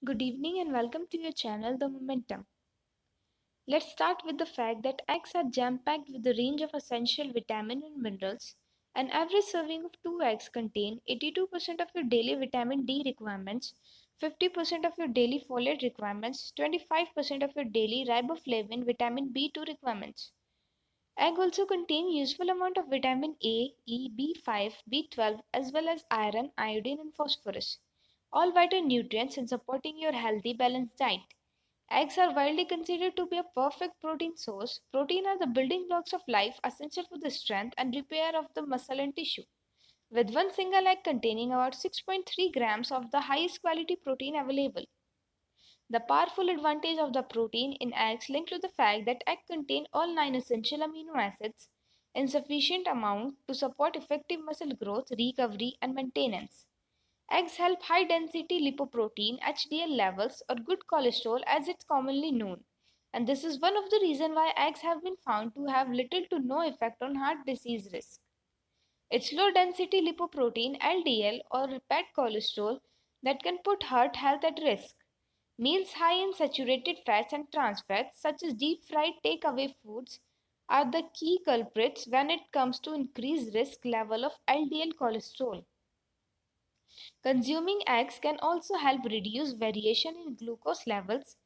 Good evening and welcome to your channel, The Momentum. Let's start with the fact that eggs are jam-packed with a range of essential vitamins and minerals. An average serving of 2 eggs contain 82% of your daily vitamin D requirements, 50% of your daily folate requirements, 25% of your daily riboflavin vitamin B2 requirements. Egg also contain useful amount of vitamin A, E, B5, B12 as well as iron, iodine and phosphorus, all vital nutrients in supporting your healthy balanced diet. Eggs are widely considered to be a perfect protein source. Protein are the building blocks of life essential for the strength and repair of the muscle and tissue. With one single egg containing about 6.3 grams of the highest quality protein available. The powerful advantage of the protein in eggs linked to the fact that eggs contain all 9 essential amino acids in sufficient amount to support effective muscle growth, recovery, and maintenance. Eggs help high density lipoprotein HDL levels or good cholesterol as it's commonly known. And this is one of the reasons why eggs have been found to have little to no effect on heart disease risk. It's low density lipoprotein LDL or bad cholesterol that can put heart health at risk. Meals high in saturated fats and trans fats, such as deep fried takeaway foods, are the key culprits when it comes to increased risk level of LDL cholesterol. Consuming eggs can also help reduce variation in glucose levels,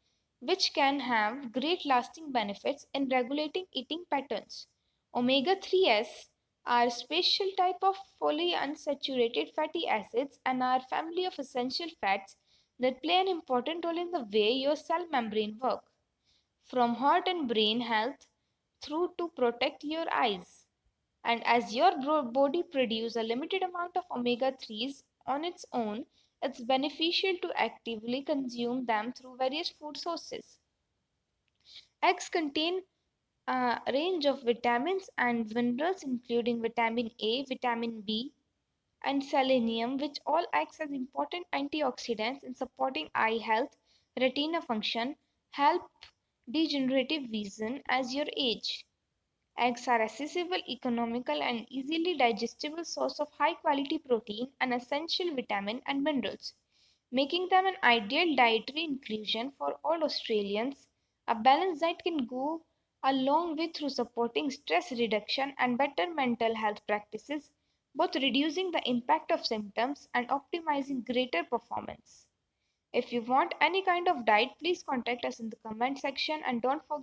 which can have great lasting benefits in regulating eating patterns. Omega 3s are a special type of polyunsaturated fatty acids and are a family of essential fats that play an important role in the way your cell membrane work, from heart and brain health through to protect your eyes. And as your body produces a limited amount of omega 3s on its own, it's beneficial to actively consume them through various food sources. Eggs contain a range of vitamins and minerals including vitamin A, vitamin B, and selenium, which all acts as important antioxidants in supporting eye health, retina function, help degenerative vision as you age. Eggs are accessible, economical, and easily digestible source of high quality protein and essential vitamin and minerals, making them an ideal dietary inclusion for all Australians. A balanced diet can go a long way through supporting stress reduction and better mental health practices, both reducing the impact of symptoms and optimizing greater performance. If you want any kind of diet, please contact us in the comment section and don't forget